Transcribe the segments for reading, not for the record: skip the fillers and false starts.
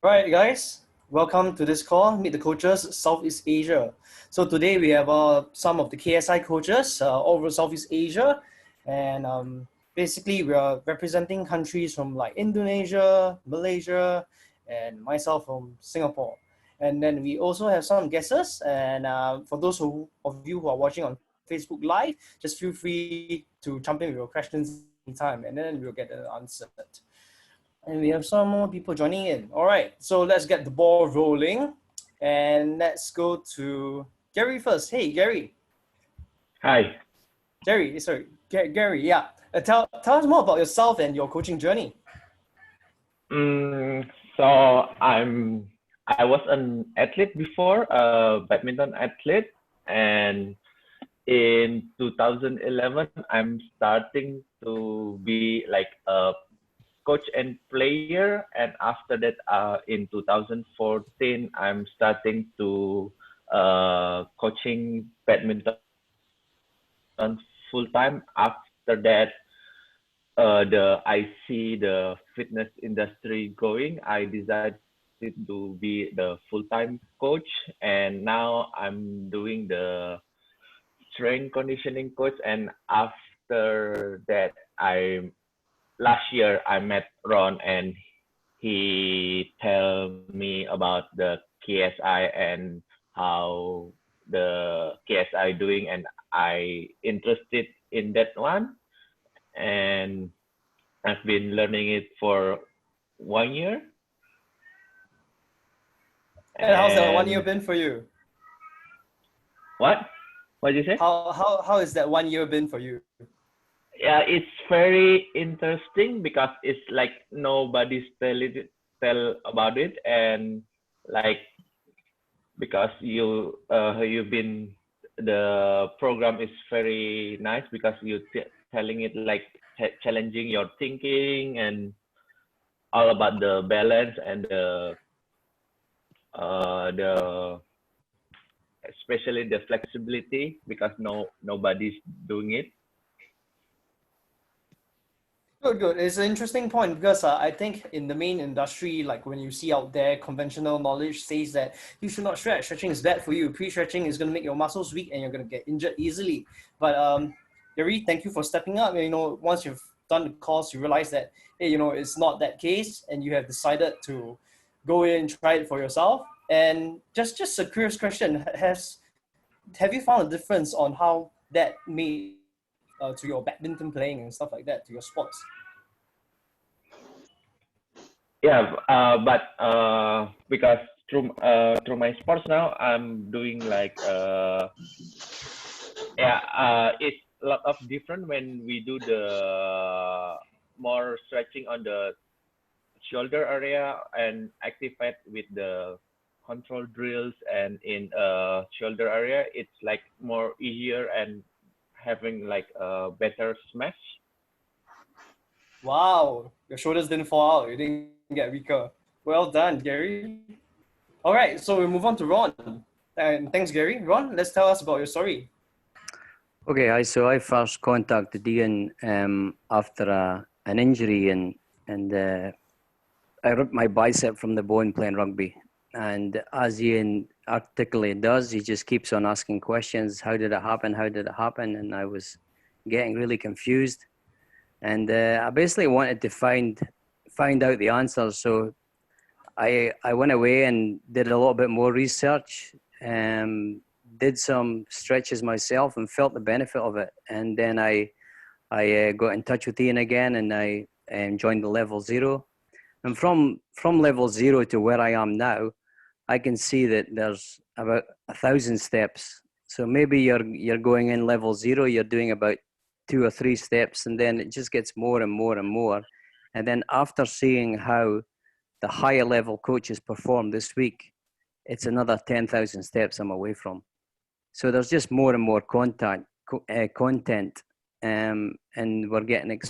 Right, guys, welcome to this call, Meet the Coaches, Southeast Asia. So today we have some of the KSI coaches over Southeast Asia, and basically we are representing countries from like Indonesia, Malaysia, and myself from Singapore. And then we also have some guesses, and for those of you who are watching on Facebook Live, just feel free to jump in with your questions anytime, and then we'll get them answered. And we have some more people joining in. All right, so let's get the ball rolling. And let's go to Gary first. Hey, Gary. Hi. Gary, yeah. Tell us more about yourself and your coaching journey. So I was an athlete before, a badminton athlete, and in 2011 I'm starting to be like a coach and player, and after that in 2014 I'm starting to coaching badminton full time. After that I see the fitness industry going, I decided to be the full-time coach, and now I'm doing the strength conditioning coach. And after that, last year I met Ron, and he tell me about the KSI and how the KSI doing, and I interested in that one, and I've been learning it for 1 year. And how's that 1 year been for you? What? What did you say? How has that 1 year been for you? Yeah, it's very interesting because it's like nobody's tell about it, and like because you've been, the program is very nice because you telling it like challenging your thinking and all about the balance and the especially the flexibility, because nobody's doing it. Good. It's an interesting point because I think in the main industry, like when you see out there, conventional knowledge says that you should not stretch. Stretching is bad for you. Pre-stretching is going to make your muscles weak and you're going to get injured easily. But Gary, thank you for stepping up. You know, once you've done the course, you realize that, hey, you know, it's not that case, and you have decided to go in and try it for yourself. And just a curious question: have you found a difference on how that made to your badminton playing and stuff like that, to your sports? Yeah, but because through my sports now, I'm doing like it's a lot of different when we do the more stretching on the shoulder area and activate with the control drills, and in shoulder area it's like more easier and having like a better smash. Wow, your shoulders didn't fall out. You didn't get weaker. Well done, Gary. All right, so we move on to Ron. And thanks, Gary. Ron, let's tell us about your story. Okay, so I first contacted Ian after an injury, and I ripped my bicep from the bone playing rugby. And as Ian articulately does, he just keeps on asking questions. How did it happen? How did it happen? And I was getting really confused. And I basically wanted to find out the answers. So I went away and did a little bit more research, did some stretches myself and felt the benefit of it. And then I got in touch with Ian again, and I joined the level 0. And from level 0 to where I am now, I can see that there's about 1,000 steps. So maybe you're going in level 0, you're doing about 2 or 3 steps, and then it just gets more and more and more. And then after seeing how the higher level coaches perform this week, it's another 10,000 steps I'm away from. So there's just more and more content, and we're getting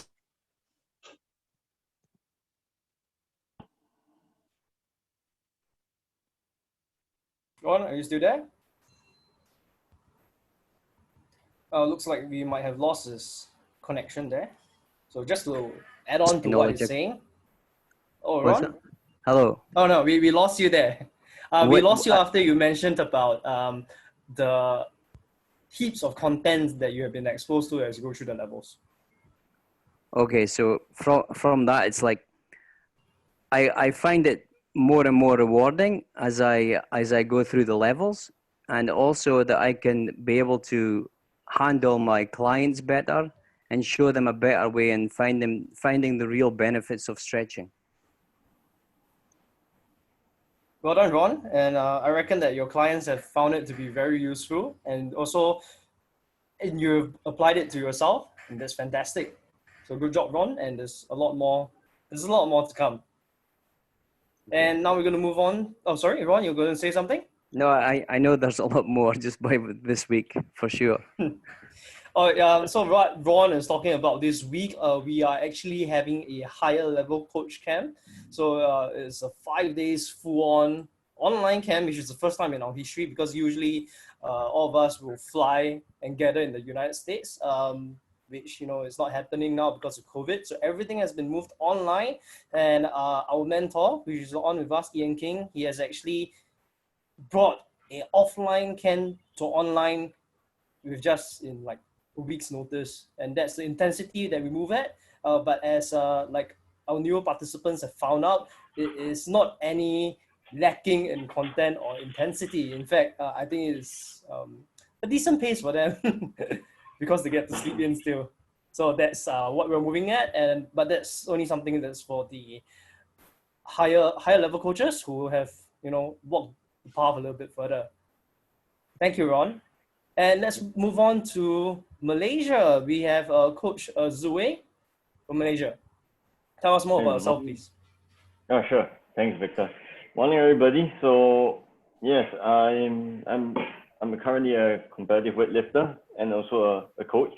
Ron, are you still there? Looks like we might have lost this connection there. So just to add on to what he's saying. Oh, Ron? Hello. Oh no, we lost you there. We What, lost you after you mentioned about the heaps of content that you have been exposed to as you go through the levels. okay, so from that, it's like I find it more and more rewarding as I go through the levels, and also that I can be able to handle my clients better and show them a better way and finding the real benefits of stretching. Well done, Ron. And I reckon that your clients have found it to be very useful, and also and you've applied it to yourself, and that's fantastic. So good job, Ron. And there's a lot more. There's a lot more to come. And now we're going to move on. Oh, sorry, Ron, you're going to say something? No, I know there's a lot more just by this week for sure. Oh, yeah. So what Ron is talking about this week, we are actually having a higher level coach camp. So it's a 5 days full on online camp, which is the first time in our history because usually all of us will fly and gather in the United States, which is not happening now because of COVID. So everything has been moved online, and our mentor, which is on with us, Ian King, he has actually brought a offline camp to online with just in like a week's notice, and that's the intensity that we move at. But as like our newer participants have found out, it is not any lacking in content or intensity. In fact, I think it's a decent pace for them because they get to sleep in still. So that's what we're moving at, but that's only something that's for the higher level coaches who have walked the path a little bit further. Thank you, Ron. And let's move on to Malaysia. We have Coach Zue from Malaysia. Tell us more about yourself, please. Oh, sure. Thanks, Victor. Morning, everybody. So, yes, I'm currently a competitive weightlifter and also a coach.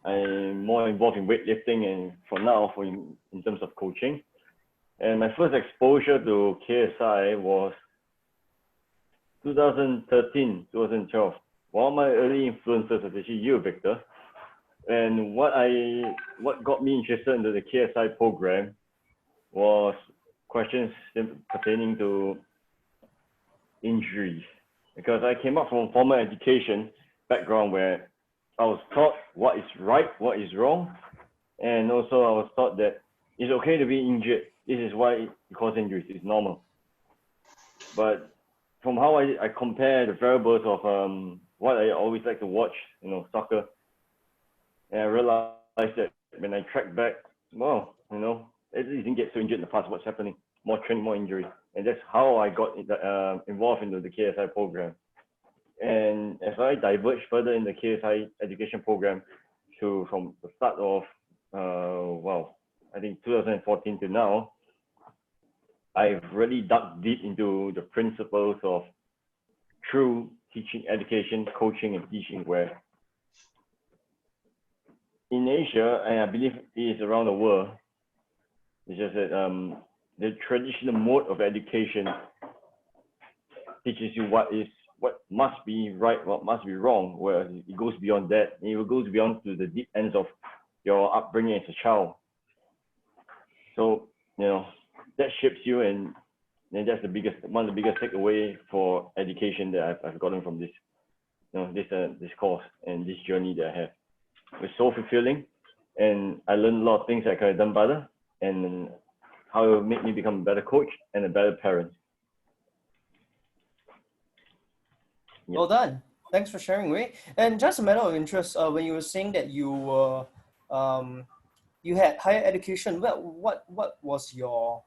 I'm more involved in weightlifting and for now, in terms of coaching. And my first exposure to KSI was 2013, 2012. One of my early influences was actually you, Victor. And what got me interested into the KSI program was questions pertaining to injuries. Because I came up from a formal education background where I was taught what is right, what is wrong. And also I was taught that it's okay to be injured. This is why it causes injuries. It's normal. But from how I compare the variables of what I always like to watch, soccer, and I realized that when I track back, well, it didn't get so injured in the past. What's happening? More training, more injury, and that's how I got involved into the KSI program. And as I diverged further in the KSI education program, from the start of I think 2014 to now, I've really dug deep into the principles of true teaching, education, coaching, and teaching, where in Asia, and I believe it is around the world, it's just that the traditional mode of education teaches you what must be right, what must be wrong, whereas it goes beyond that. It goes beyond to the deep ends of your upbringing as a child. So, that shapes you, and that's one of the biggest takeaway for education that I've gotten from this, this course and this journey that I have. It's so fulfilling, and I learned a lot of things that I could have done better, and how it made me become a better coach and a better parent. Yeah. Well done. Thanks for sharing, Wei. And just a matter of interest, when you were saying that you were, you had higher education, what was your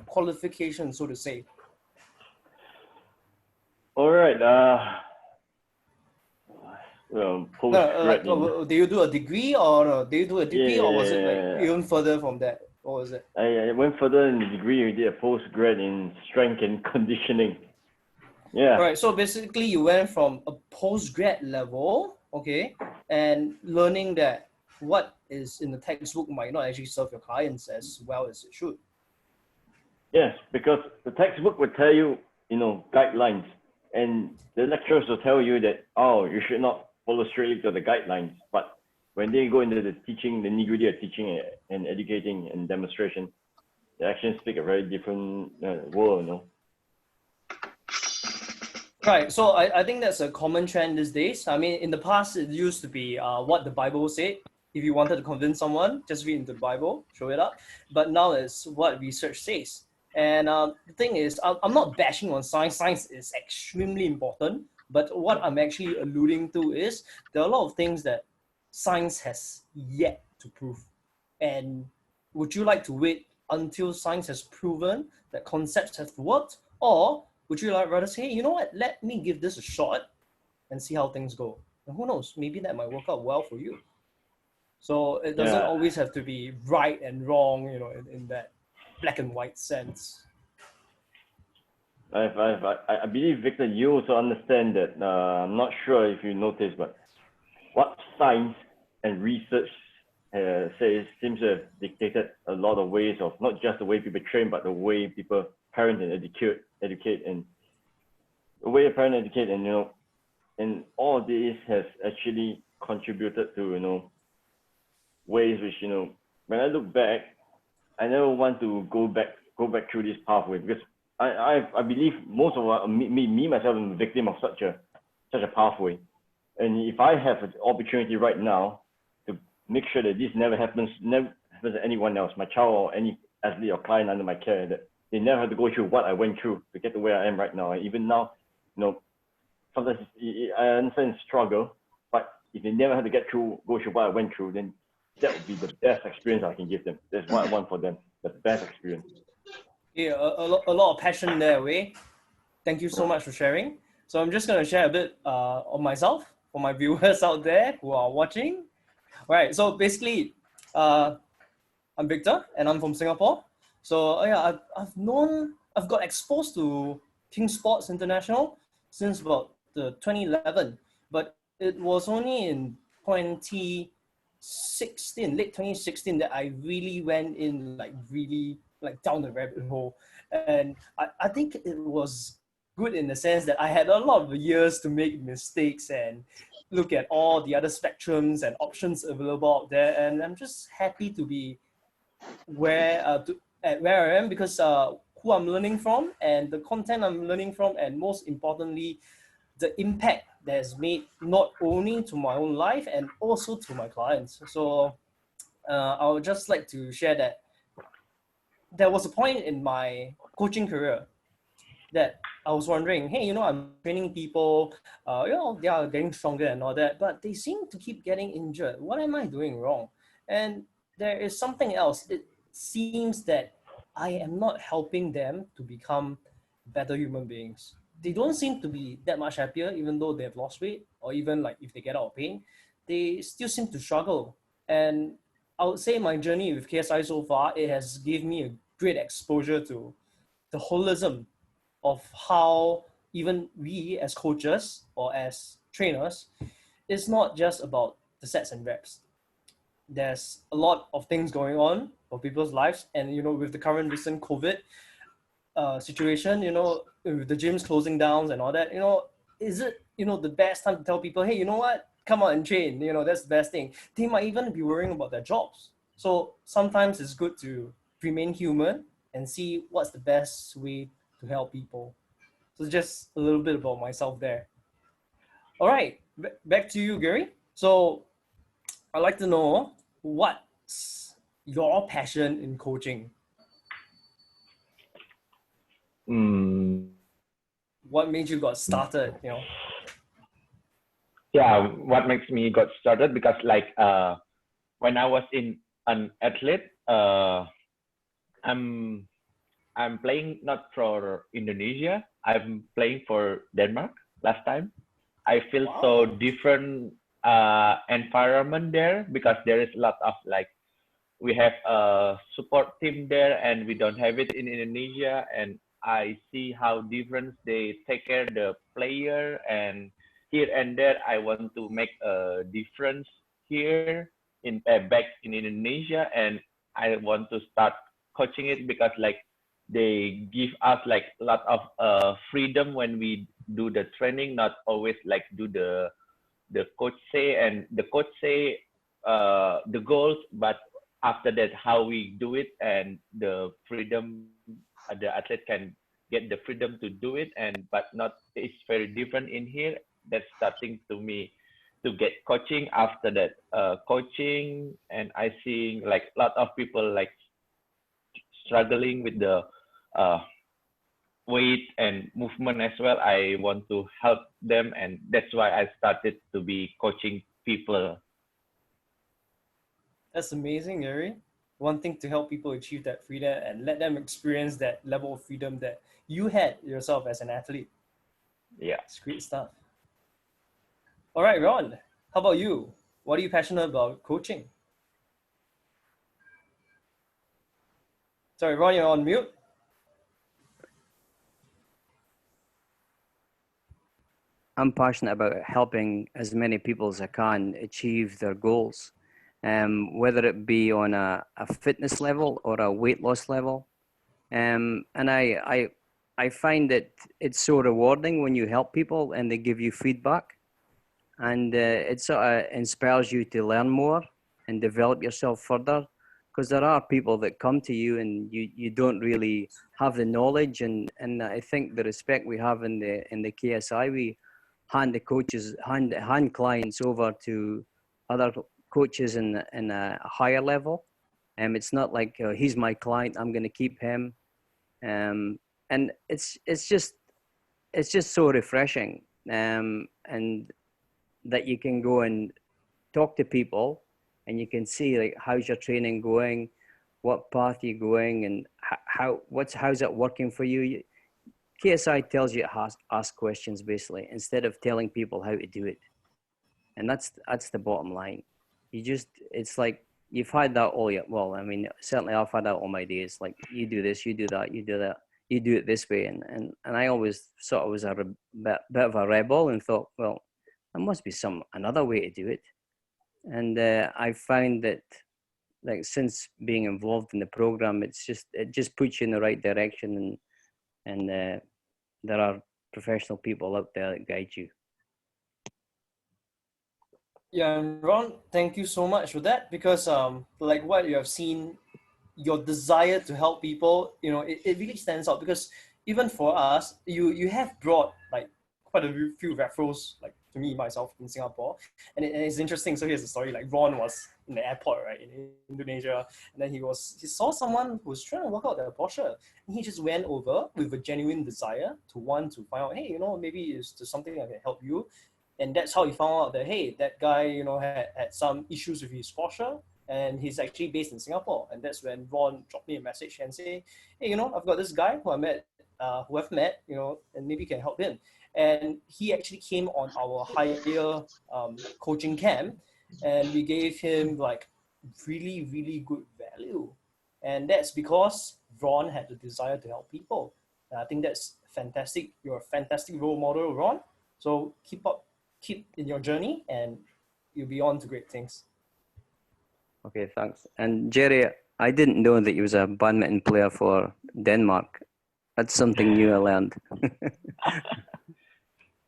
qualification, so to say? All right. Postgrad. Do you do a degree or do you do a degree or was it like even further from that? Or was it? I went further in the degree. We did a postgrad in strength and conditioning. Yeah. All right. So basically, you went from a postgrad level, okay, and learning that what is in the textbook might not actually serve your clients as well as it should. Yes, because the textbook will tell you, guidelines, and the lecturers will tell you that, you should not follow strictly to the guidelines. But when they go into the teaching, the nitty-gritty of teaching and educating and demonstration, the actions speak a very different world, you know. Right. So I think that's a common trend these days. I mean, in the past, it used to be what the Bible said. If you wanted to convince someone, just read into the Bible, show it up. But now it's what research says. And the thing is, I'm not bashing on science. Science is extremely important. But what I'm actually alluding to is there are a lot of things that science has yet to prove. And would you like to wait until science has proven that concepts have worked? Or would you rather say, you know what, let me give this a shot and see how things go? And who knows, maybe that might work out well for you. So it doesn't always have to be right and wrong, you know, in that black and white sense. I believe, Victor, you also understand that, I'm not sure if you noticed, but what science and research says seems to have dictated a lot of ways of not just the way people train, but the way people parent and educate and the way a parent educate, and you know, and all of this has actually contributed to, you know, ways which, you know, when I look back, I never want to go back through this pathway, because I believe most of me myself am a victim of such a pathway. And if I have an opportunity right now to make sure that this never happens to anyone else, my child or any athlete or client under my care, that they never have to go through what I went through to get to where I am right now. And even now, you know, sometimes I understand struggle, but if they never have to go through what I went through, then that would be the best experience I can give them. That's what I want for them, the best experience. Yeah, a lot of passion there, Wei. Thank you so much for sharing. So I'm just going to share a bit of myself for my viewers out there who are watching. All right, so basically, I'm Victor and I'm from Singapore. So yeah, I've got exposed to King Sports International since about the 2011, but it was only in 2016, late 2016, that I really went in really down the rabbit hole. And I think it was good in the sense that I had a lot of years to make mistakes and look at all the other spectrums and options available out there. And I'm just happy to be where I am, because who I'm learning from and the content I'm learning from, and most importantly, the impact that has made not only to my own life and also to my clients. So I would just like to share that there was a point in my coaching career that I was wondering, hey, you know, I'm training people, you know, they are getting stronger and all that, but they seem to keep getting injured. What am I doing wrong? And there is something else. It seems that I am not helping them to become better human beings. They don't seem to be that much happier, even though they have lost weight, or even like if they get out of pain, they still seem to struggle. And I would say my journey with KSI so far, it has given me a great exposure to the holism of how even we as coaches or as trainers, it's not just about the sets and reps. There's a lot of things going on for people's lives, and you know, with the current recent COVID situation, you know, with the gyms closing down and all that, you know, is it, you know, the best time to tell people, hey, you know what, come out and train, you know, that's the best thing. They might even be worrying about their jobs. So sometimes it's good to remain human and see what's the best way to help people. So just a little bit about myself there. All right, back to you, Gary. So I'd like to know, what's your passion in coaching? What made you got started, you know? Yeah, what makes me got started, because like when I was in an athlete, I'm playing not for Indonesia. I'm playing for Denmark last time. I feel so different environment there, because there is a lot of like, we have a support team there and we don't have it in Indonesia. And I see how different they take care of the player, and here and there I want to make a difference here in back in Indonesia, and I want to start coaching it, because like they give us like a lot of freedom when we do the training, not always like do the coach say, and the coach say the goals, but after that, how we do it and the freedom, the athlete can get the freedom to do it, and but not, it's very different in here. That's starting to me to get coaching after that. Coaching, and I see like a lot of people like struggling with the uh, weight and movement as well. I want to help them, and that's why I started to be coaching people. That's amazing, Gary. Wanting to help people achieve that freedom and let them experience that level of freedom that you had yourself as an athlete. Yeah. It's great stuff. All right, Ron, how about you? What are you passionate about coaching? Sorry, Ron, you're on mute. I'm passionate about helping as many people as I can achieve their goals, whether it be on a fitness level or a weight loss level. And I find that it's so rewarding when you help people and they give you feedback, and it sort of inspires you to learn more and develop yourself further. Because there are people that come to you and you don't really have the knowledge, and I think the respect we have in the KSI, we hand the coaches hand clients over to other coaches in a higher level. It's not like he's my client, I'm going to keep him. And it's just so refreshing. And that you can go and talk to people and you can see like how's your training going, what path you're going, and how's it working for you. KSI tells you to ask questions basically instead of telling people how to do it, and that's the bottom line. It's like you've had that all your, well, I mean, certainly I've had that all my days. Like you do this, you do that, you do that, you do it this way, and I always sort of was a bit of a rebel and thought, well, there must be another way to do it. And I found that, like, since being involved in the program, it just puts you in the right direction, and there are professional people out there that guide you. Yeah, and Ron, thank you so much for that, because like what you have seen, your desire to help people, it really stands out, because even for us, you have brought like quite a few referrals, like to me myself in Singapore, and it's interesting. So here's the story. Like Ron was in the airport, right, in Indonesia, and then he saw someone who was trying to work out their posture, and he just went over with a genuine desire to want to find out, hey, maybe is there something I can help you. And that's how he found out that, hey, that guy, had some issues with his posture, and he's actually based in Singapore. And that's when Ron dropped me a message and say, hey, I've got this guy who I've met, and maybe can help him. And he actually came on our higher coaching camp, and we gave him like really, really good value. And that's because Ron had the desire to help people. And I think that's fantastic. You're a fantastic role model, Ron. So keep in your journey, and you'll be on to great things. Okay, thanks. And Jerry, I didn't know that he was a badminton player for Denmark. That's something new I learned.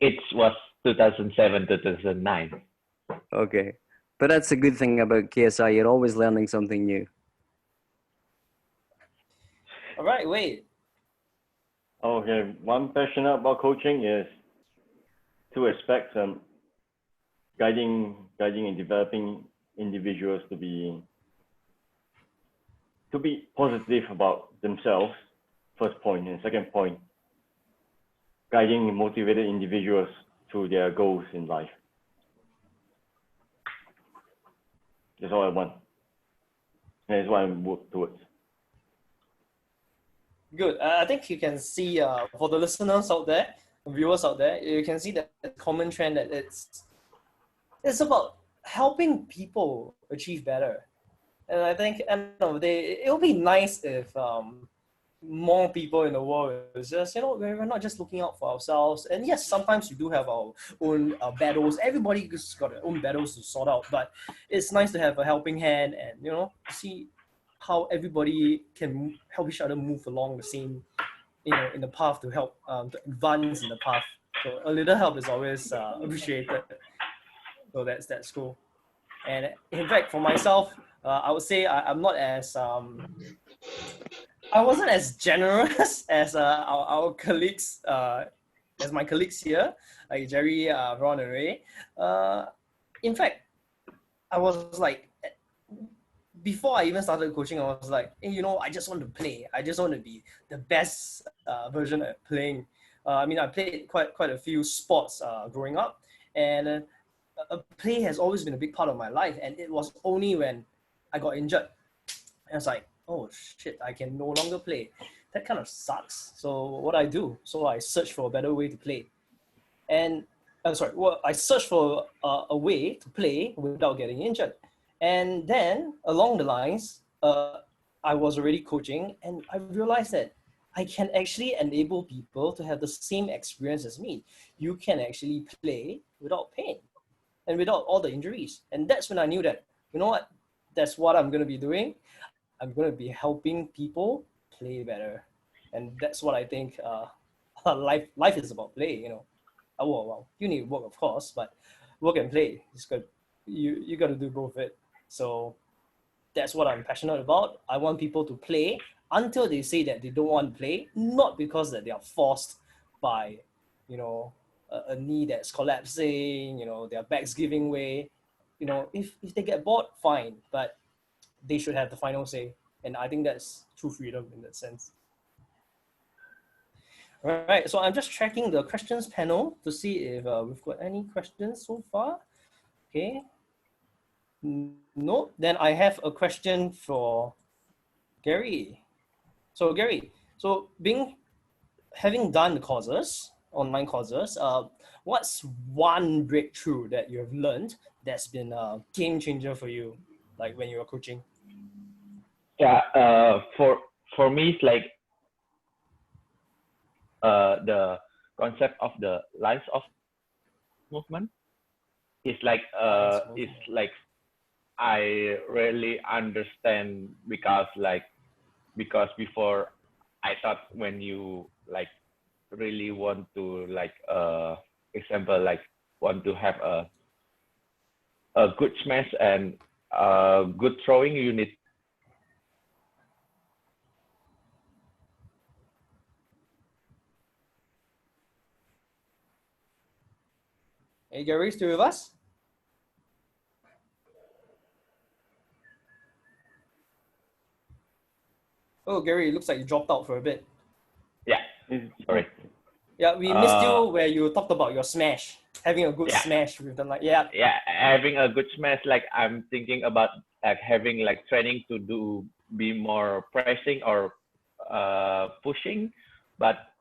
It was 2007, 2009. Okay. But that's a good thing about KSI. You're always learning something new. All right, wait. Okay, one passionate about coaching is two aspects: guiding and developing individuals to be positive about themselves. First point, and second point, guiding motivated individuals to their goals in life. That's all I want. And that's what I work towards. Good. I think you can see, for the listeners out there, viewers out there, you can see that common trend that it's about helping people achieve better. And I think at the end of the day, it would be nice if more people in the world is just, we're not just looking out for ourselves. And yes, sometimes we do have our own battles. Everybody's got their own battles to sort out, but it's nice to have a helping hand and, see how everybody can help each other move along the same, in the path to help, to advance in the path. So a little help is always appreciated. So that's cool. And in fact, for myself, I would say I'm not as I wasn't as generous as our colleagues, as my colleagues here, like Jerry, Ron, and Ray. In fact, I was like, before I even started coaching, I was like, hey, I just want to play. I just want to be the best version at playing. I mean, I played quite a few sports growing up, and play has always been a big part of my life. And it was only when I got injured, and it's like, oh shit, I can no longer play. That kind of sucks. So what I do? So I search for a better way to play, and I searched for a way to play without getting injured. And then along the lines, I was already coaching, and I realized that I can actually enable people to have the same experience as me. You can actually play without pain and without all the injuries. And that's when I knew that, you know what, that's what I'm going to be doing. I'm going to be helping people play better. And that's what I think life is about, play, well, you need work, of course, but work and play is good. You got to do both of it. So that's what I'm passionate about. I want people to play until they say that they don't want to play, not because that they are forced by, a knee that's collapsing, their back's giving way. If they get bored, fine, but they should have the final say. And I think that's true freedom in that sense. All right, so I'm just checking the questions panel to see if we've got any questions so far. Okay. No, then I have a question for Gary. So Gary, having done the courses, online courses, what's one breakthrough that you have learned that's been a game changer for you, like when you were coaching? Yeah, for me, it's like the concept of the lines of movement. It's like I really understand because before I thought when you like really want to example like want to have a good smash and good throwing, you need Hey Gary, still with us? Oh, Gary, it looks like you dropped out for a bit. Yeah, sorry. Yeah, we missed you where you talked about your smash, having a good smash with them. Yeah, having a good smash. Like I'm thinking about like having like training to be more pressing or pushing, but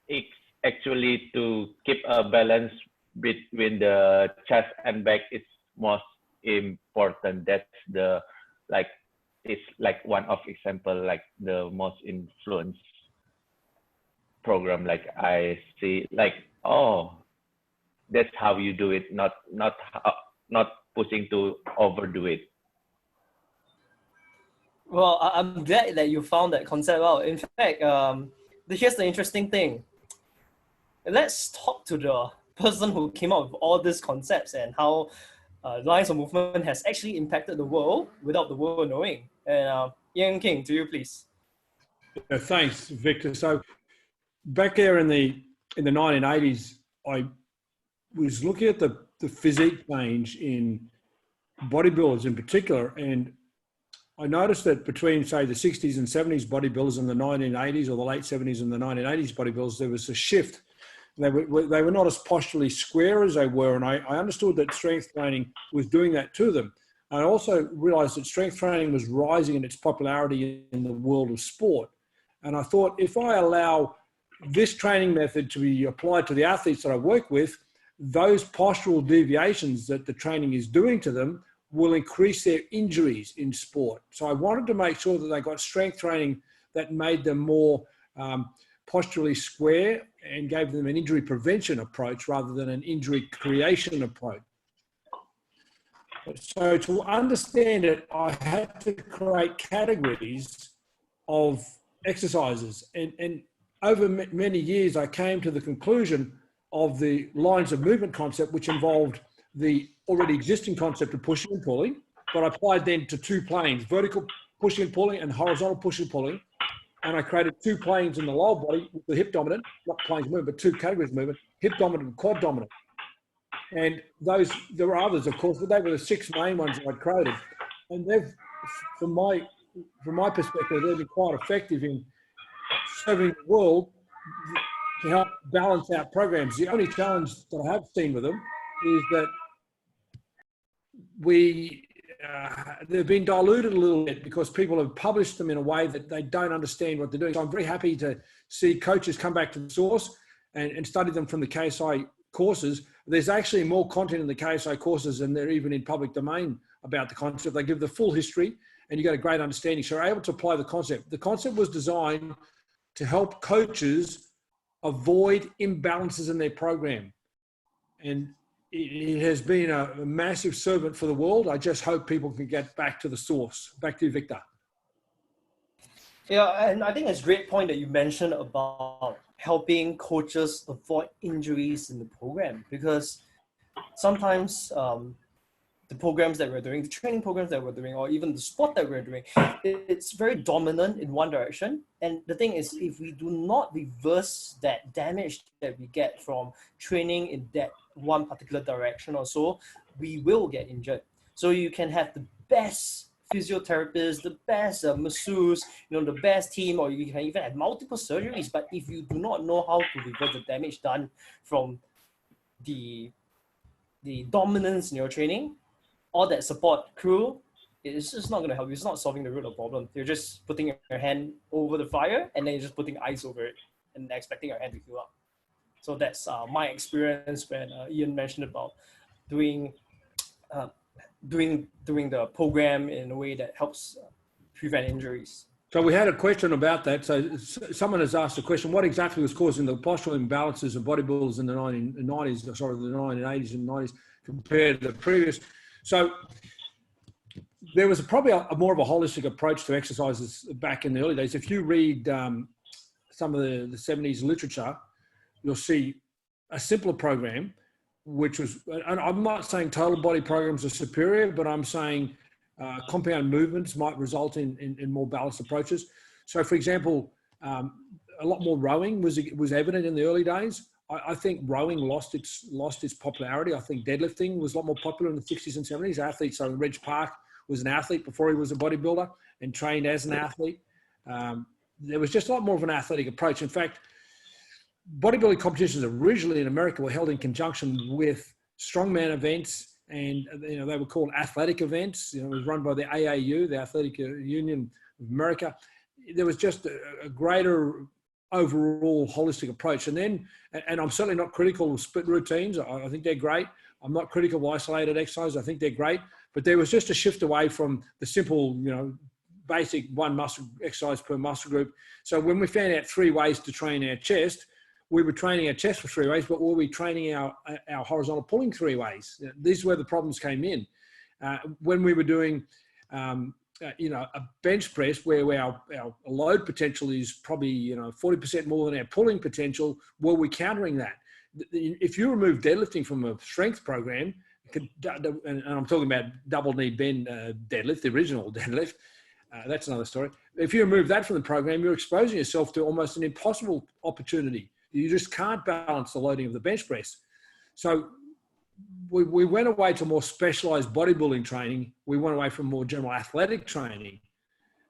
it's actually to keep a balance between the chest and back. It's most important. That's the like it's like one of example like the most influence program like I see like that's how you do it, not pushing to overdo it. Well, I'm glad that you found that concept out. In fact, here's the interesting thing. Let's talk to the person who came up with all these concepts and how lines of movement has actually impacted the world without the world knowing. And Ian King, to you, please. Thanks, Victor. So back there in the 1980s, I was looking at the physique change in bodybuilders in particular, and I noticed that between, say, the 60s and 70s bodybuilders and the 1980s or the late 70s and the 1980s bodybuilders, there was a shift. They were not as posturally square as they were, and I understood that strength training was doing that to them. I also realized that strength training was rising in its popularity in the world of sport. And I thought, if I allow this training method to be applied to the athletes that I work with, those postural deviations that the training is doing to them will increase their injuries in sport. So I wanted to make sure that they got strength training that made them more posturally square and gave them an injury prevention approach rather than an injury creation approach. So to understand it, I had to create categories of exercises. And over many years, I came to the conclusion of the lines of movement concept, which involved the already existing concept of pushing and pulling, but I applied then to 2 planes, vertical pushing and pulling and horizontal pushing and pulling. And I created 2 planes in the lower body with the hip dominant, not planes movement, but 2 categories of movement, hip dominant and quad dominant. And those, there were others, of course, but they were the 6 main ones that I'd created. And they've, from my perspective, they've been quite effective in serving the world to help balance out programs. The only challenge that I have seen with them is that they've been diluted a little bit because people have published them in a way that they don't understand what they're doing. So I'm very happy to see coaches come back to the source and study them from the KSI courses. There's actually more content in the KSI courses than they're even in public domain about the concept. They give the full history and you get a great understanding. So you're able to apply the concept. The concept was designed to help coaches avoid imbalances in their program. And it has been a massive servant for the world. I just hope people can get back to the source. Back to you, Victor. Yeah, and I think it's a great point that you mentioned about helping coaches avoid injuries in the program, because sometimes the programs that we're doing, the training programs that we're doing, or even the sport that we're doing, it's very dominant in one direction. And the thing is, if we do not reverse that damage that we get from training in that one particular direction or so, we will get injured. So you can have the best physiotherapists, the best masseurs, the best team, or you can even have multiple surgeries. But if you do not know how to reverse the damage done from the dominance in your training, all that support crew, it's just not going to help you. It's not solving the root of the problem. You're just putting your hand over the fire and then you're just putting ice over it and expecting your hand to heal up. So that's my experience when Ian mentioned about doing the program in a way that helps prevent injuries. So we had a question about that. So someone has asked a question, what exactly was causing the postural imbalances of bodybuilders in the 1980s and 90s compared to the previous? So there was probably a more of a holistic approach to exercises back in the early days. If you read some of the 70s literature, you'll see a simpler program, which was, and I'm not saying total body programs are superior, but I'm saying compound movements might result in more balanced approaches. So for example, a lot more rowing was evident in the early days. I think rowing lost its popularity. I think deadlifting was a lot more popular in the 60s and 70s. Athletes, so Reg Park was an athlete before he was a bodybuilder and trained as an athlete. There was just a lot more of an athletic approach. In fact, bodybuilding competitions originally in America were held in conjunction with strongman events, and they were called athletic events. It was run by the AAU, the Athletic Union of America. There was just a greater overall holistic approach. And I'm certainly not critical of split routines. I think they're great. I'm not critical of isolated exercise. I think they're great. But there was just a shift away from the simple, basic one muscle exercise per muscle group. So when we found out 3 ways to train our chest, we were training our chest for 3 ways, but were we training our horizontal pulling 3 ways? These is where the problems came in. When we were doing, a bench press where our load potential is probably 40% more than our pulling potential, were we countering that? If you remove deadlifting from a strength program, and I'm talking about double knee bend deadlift, the original deadlift, that's another story. If you remove that from the program, you're exposing yourself to almost an impossible opportunity. You just can't balance the loading of the bench press. So we went away to more specialized bodybuilding training. We went away from more general athletic training.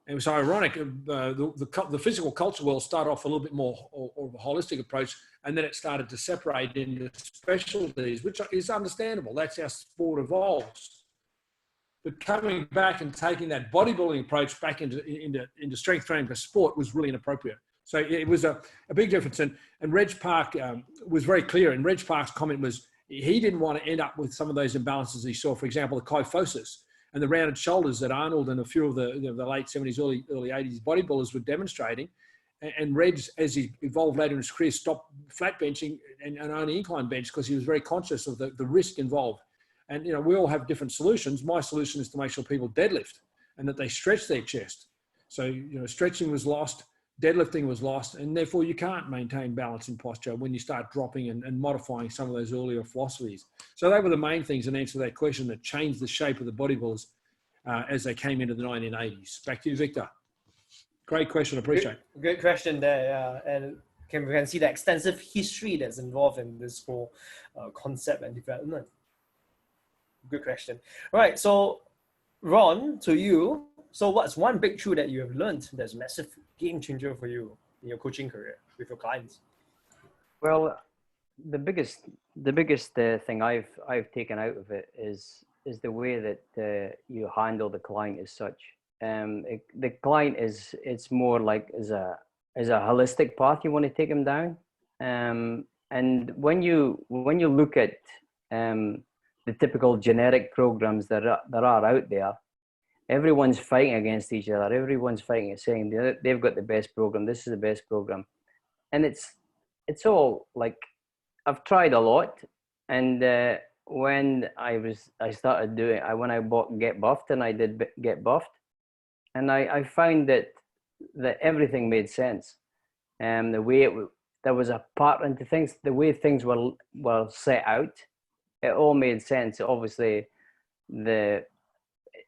And it was ironic. The physical culture world started off a little bit more of a holistic approach, and then it started to separate into specialties, which is understandable. That's how sport evolves. But coming back and taking that bodybuilding approach back into strength training for sport was really inappropriate. So it was a big difference. And Reg Park was very clear. And Reg Park's comment was he didn't want to end up with some of those imbalances he saw, for example, the kyphosis and the rounded shoulders that Arnold and a few of the late 70s, early 80s bodybuilders were demonstrating. And Reg, as he evolved later in his career, stopped flat benching and only incline bench because he was very conscious of the risk involved. And, we all have different solutions. My solution is to make sure people deadlift and that they stretch their chest. So, stretching was lost, deadlifting was lost, and therefore you can't maintain balance in posture when you start dropping and modifying some of those earlier philosophies. So they were the main things in answer to that question that changed the shape of the bodybuilders. as they came into the 1980s? Back to you, Victor. Great question. Appreciate it. Great question there, yeah. And we can see the extensive history that's involved in this whole concept and development. Good question. All right, so Ron, to you. So what's one breakthrough that you have learned that's a massive game changer for you in your coaching career with your clients? Well, the biggest thing I've taken out of it is the way that you handle the client as such. The client it's more like as a holistic path you want to take them down. And when you look at the typical generic programs that are out there, everyone's fighting against each other. Everyone's fighting, saying they've got the best program. This is the best program, and it's all like, I've tried a lot, and when I started doing, when I bought Get Buffed, and I did Get Buffed, and I found that everything made sense, and the way there was a pattern to things, the way things were set out, it all made sense. Obviously,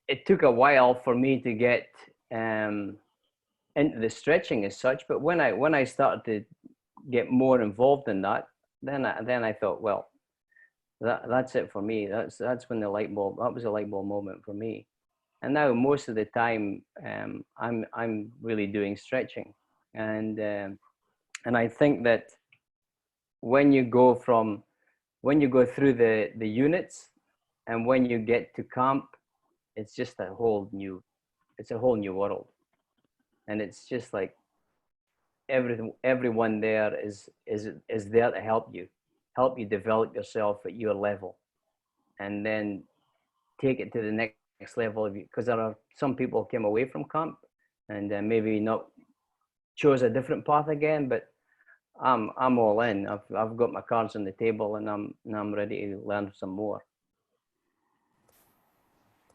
it took a while for me to get into the stretching as such, but when I started to get more involved in that, then I thought, well, that's it for me. That's when that was a light bulb moment for me. And now most of the time, I'm really doing stretching, and I think that when you go through the units, and when you get to camp, it's just a whole new world, and it's just like everyone there is there to help you develop yourself at your level, and then take it to the next level of you. Because there are some people came away from camp and maybe not chose a different path again, but I'm all in. I've got my cards on the table, and I'm ready to learn some more.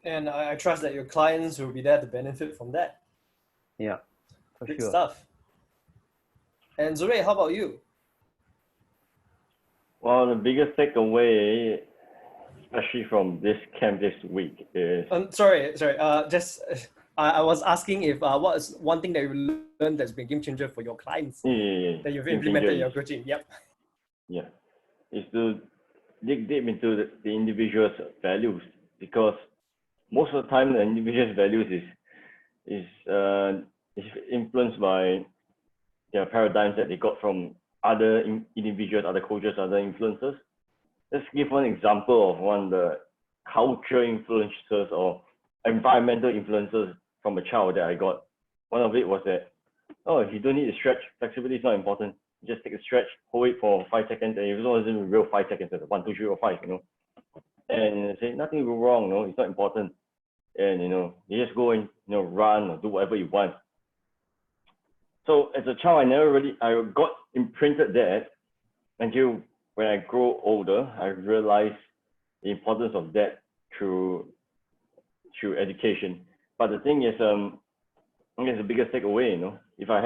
And I trust that your clients will be there to benefit from that. Yeah, for Good sure. stuff. And Zure, how about you? Well, the biggest takeaway, especially from this camp this week, is Sorry. I was asking if what is one thing that you learned that's been game changer for your clients that you've implemented in your coaching? Yep. Yeah, is to dig deep into the individual's values, because most of the time the individual's values is influenced by their paradigms that they got from other individuals, other coaches, other influencers. Let's give one example of one of the cultural influencers or environmental influences from a child that I got. One of it was that, oh, you don't need to stretch. Flexibility is not important. Just take a stretch, hold it for 5 seconds, and it wasn't real 5 seconds, it's 1, 2, 3, or 5, And say nothing wrong, it's not important. And you just go and run or do whatever you want. So as a child, I got imprinted that until when I grow older, I realized the importance of that through education. But the thing is, I guess the biggest takeaway, if I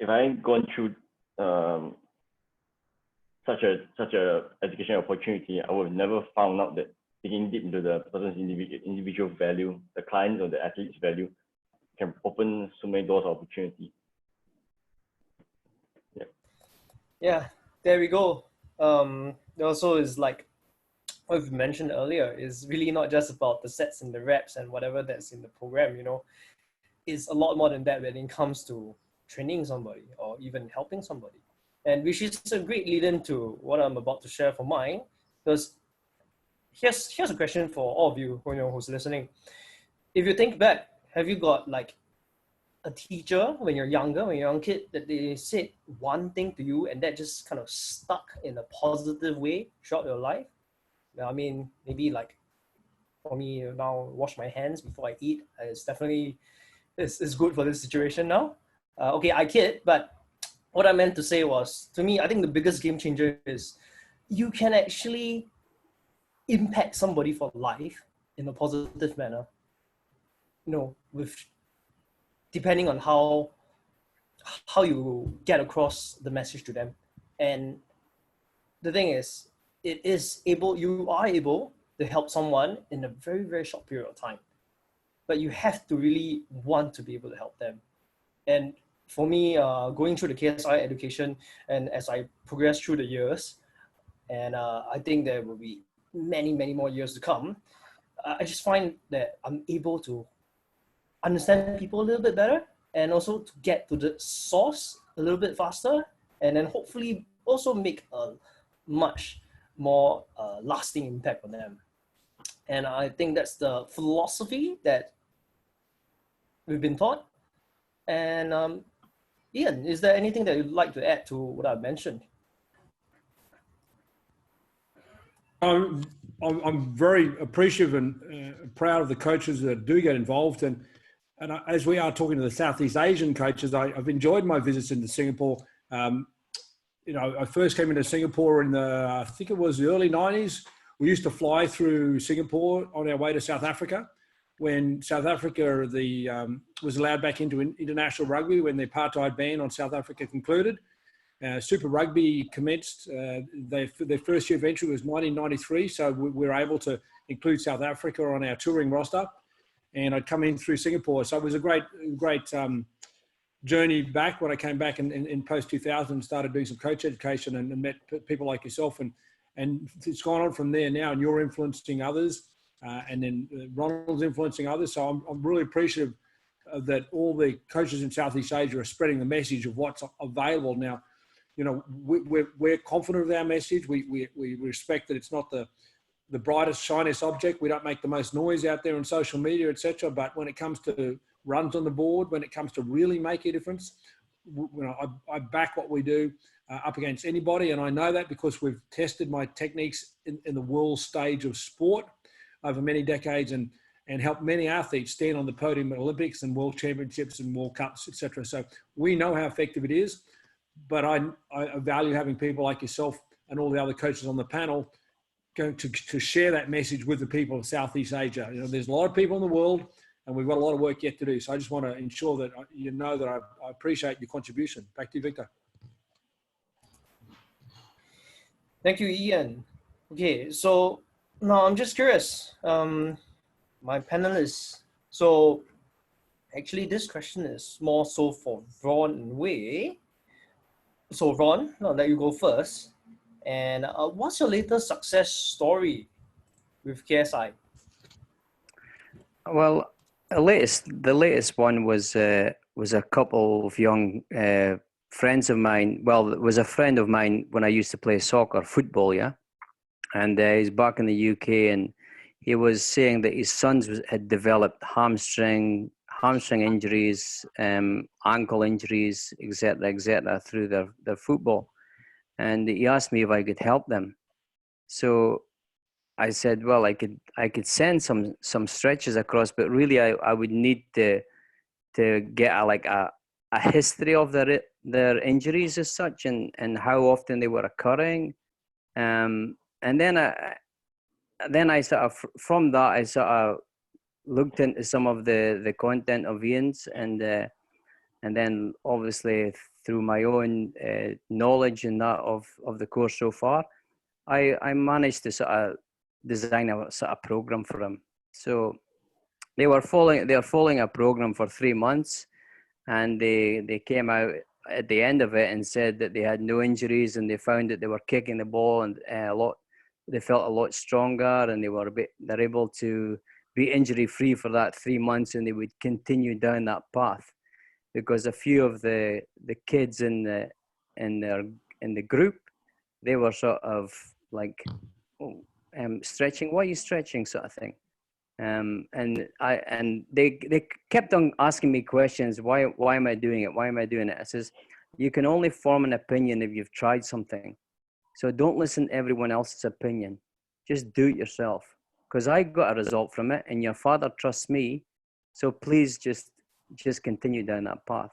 hadn't gone through such a education opportunity, I would have never found out that digging deep into the person's individual value, the client's or the athlete's value, can open so many doors of opportunity. Yeah, there we go. Also is like what we mentioned earlier, is really not just about the sets and the reps and whatever that's in the program, It's a lot more than that when it comes to training somebody or even helping somebody. And which is a great lead into what I'm about to share for mine. Because here's a question for all of you who's listening. If you think back, have you got like a teacher when you're a young kid, that they said one thing to you and that just kind of stuck in a positive way throughout your life? I mean, maybe like for me now, wash my hands before I eat. It's definitely it's good for this situation now. Okay, I kid, but what I meant to say was, to me, I think the biggest game changer is you can actually impact somebody for life in a positive manner. With depending on how you get across the message to them. And the thing is, you are able to help someone in a very, very short period of time. But you have to really want to be able to help them. And for me, going through the KSI education, and as I progress through the years, and I think there will be many, many more years to come, I just find that I'm able to understand people a little bit better, and also to get to the source a little bit faster, and then hopefully also make a much more lasting impact on them. And I think that's the philosophy that we've been taught. And Ian, is there anything that you'd like to add to what I've mentioned? I'm very appreciative and proud of the coaches that do get involved. And as we are talking to the Southeast Asian coaches, I've enjoyed my visits into Singapore. I first came into Singapore in I think it was the early 90s. We used to fly through Singapore on our way to South Africa when South Africa was allowed back into international rugby when the apartheid ban on South Africa concluded. Super Rugby commenced. Their first year of entry was 1993, so we were able to include South Africa on our touring roster. And I'd come in through Singapore, so it was a great journey back when I came back in post 2000 and started doing some coach education and met people like yourself, and it's gone on from there now. And you're influencing others, and then Ronald's influencing others. So I'm really appreciative that all the coaches in Southeast Asia are spreading the message of what's available now. We're confident of our message. We respect that it's not the brightest, shiniest object. We don't make the most noise out there on social media, etc. But when it comes to runs on the board, when it comes to really making a difference, I back what we do up against anybody. And I know that because we've tested my techniques in the world stage of sport over many decades and helped many athletes stand on the podium at Olympics and World Championships and World Cups, etc. So we know how effective it is. But I value having people like yourself and all the other coaches on the panel going to share that message with the people of Southeast Asia. There's a lot of people in the world, and we've got a lot of work yet to do. So I just want to ensure that you know that I appreciate your contribution. Back to you, Victor. Thank you, Ian. Okay, so now I'm just curious, my panelists. So actually, this question is more so for Ron and Wei. So Ron, I'll let you go first. And what's your latest success story with KSI? Well, the latest one was a couple of young friends of mine. Well, it was a friend of mine when I used to play football, yeah. And he's back in the UK, and he was saying that his sons had developed hamstring injuries, ankle injuries, etc., through their football. And he asked me if I could help them. So I said, well, I could send some stretches across, but really I would need to get a history of their injuries as such, and how often they were occurring. And then I sort of, from that, I sort of looked into some of the content of Ian's, and then obviously through my own knowledge and that of the course so far, I managed to sort of design a sort of program for them. So they're following a program for 3 months, and they came out at the end of it and said that they had no injuries, and they found that they were kicking the ball and they felt a lot stronger, and they're able to be injury free for that 3 months, and they would continue down that path, because a few of the kids in the group, they were sort of like stretching. Why are you stretching, sort of thing. And they kept on asking me questions. Why am I doing it? Why am I doing it? I says, you can only form an opinion if you've tried something. So don't listen to everyone else's opinion. Just do it yourself. Because I got a result from it, and your father trusts me. So please just continue down that path.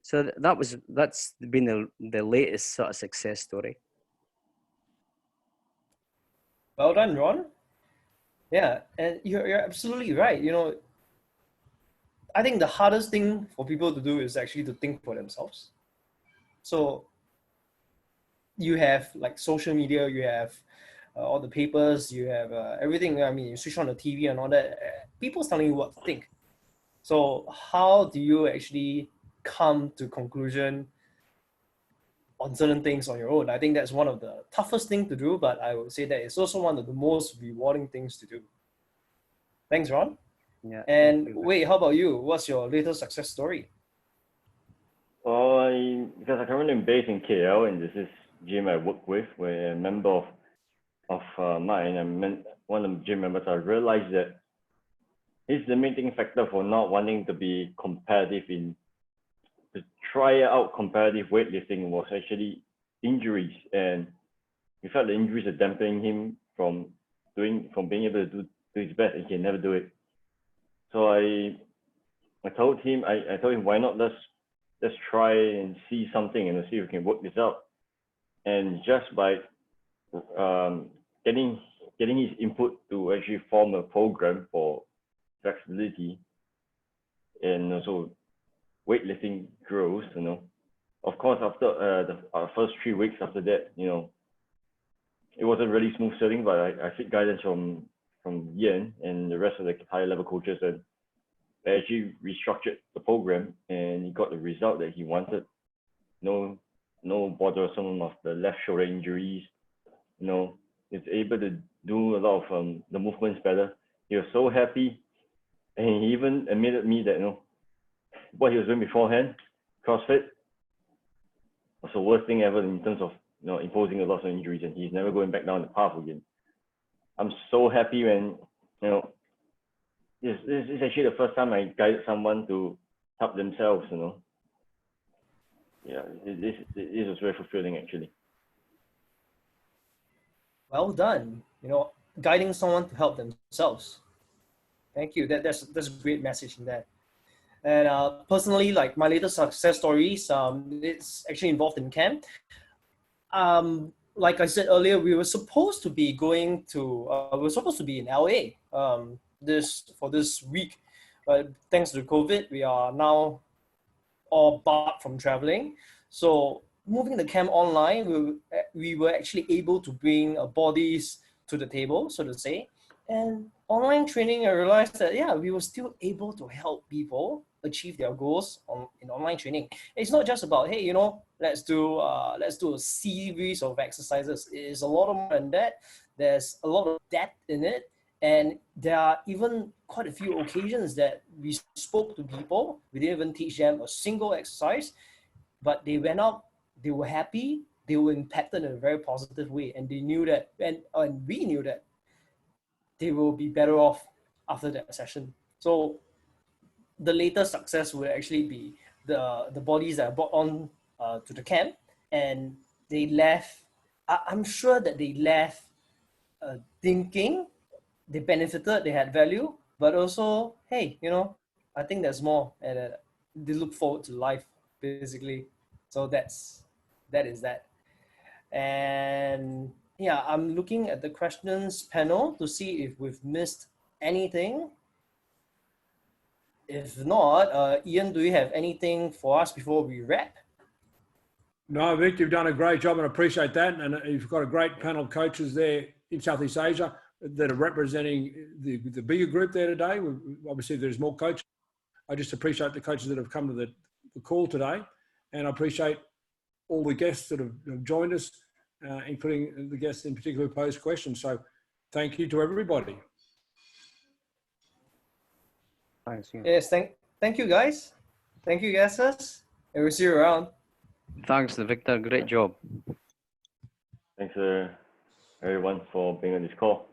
So that's been the latest sort of success story. Well done, Ron. Yeah, and you're absolutely right. I think the hardest thing for people to do is actually to think for themselves. So you have like social media, you have all the papers, you have everything. I mean, you switch on the TV and all that. People's telling you what to think. So how do you actually come to conclusion on certain things on your own? I think that's one of the toughest things to do, but I would say that it's also one of the most rewarding things to do. Thanks, Ron. Yeah. And wait, how about you? What's your latest success story? Because I'm currently based in KL, and this is gym I work with, where a member of mine, one of the gym members, I realized that his limiting factor for not wanting to be competitive to try out competitive weightlifting was actually injuries, and he felt the injuries are dampening him from being able to do his best, and he can never do it. So I told him why not let's try and see something and see if we can work this out. And just by getting his input to actually form a program for flexibility and also weightlifting grows, Of course, after our first 3 weeks after that, it wasn't really smooth sailing, but I seek guidance from Ian and the rest of the higher level coaches, and they actually restructured the program, and he got the result that he wanted. No bothersome of the left shoulder injuries. He's able to do a lot of the movements better. He was so happy, and he even admitted me that what he was doing beforehand, CrossFit, was the worst thing ever in terms of imposing a lot of injuries, and he's never going back down the path again. I'm so happy when this is actually the first time I guided someone to help themselves. Yeah, this was very fulfilling actually. Well done. Guiding someone to help themselves. Thank you. That's a great message in that. And personally, like my latest success stories, it's actually involved in camp. Like I said earlier, we were supposed to be going to, we were supposed to be in LA this week, but thanks to COVID, we are now all barred from traveling. So moving the camp online, we were actually able to bring bodies to the table, so to say. And online training, I realized that we were still able to help people achieve their goals in online training. It's not just about, hey, let's do a series of exercises. It is a lot more than that. There's a lot of depth in it, and there are even quite a few occasions that we spoke to people. We didn't even teach them a single exercise, but they went out, they were happy, they were impacted in a very positive way, and they knew that, and we knew that they will be better off after that session. So the latest success will actually be the bodies that are brought on to the camp, and they left. I'm sure that they left thinking they benefited, they had value, but also, hey, I think there's more, and they look forward to life, basically. So that is that. And yeah, I'm looking at the questions panel to see if we've missed anything. If not, Ian, do you have anything for us before we wrap? No, Vic, you've done a great job, and I appreciate that. And you've got a great panel of coaches there in Southeast Asia that are representing the bigger group there today. Obviously, there's more coaches. I just appreciate the coaches that have come to the call today, and I appreciate all the guests that have joined us, including the guests in particular who posed questions. So thank you to everybody. Thanks. Yeah. Yes, thank you, guys. Thank you, guys, and we'll see you around. Thanks, Victor. Great job. Thanks everyone for being on this call.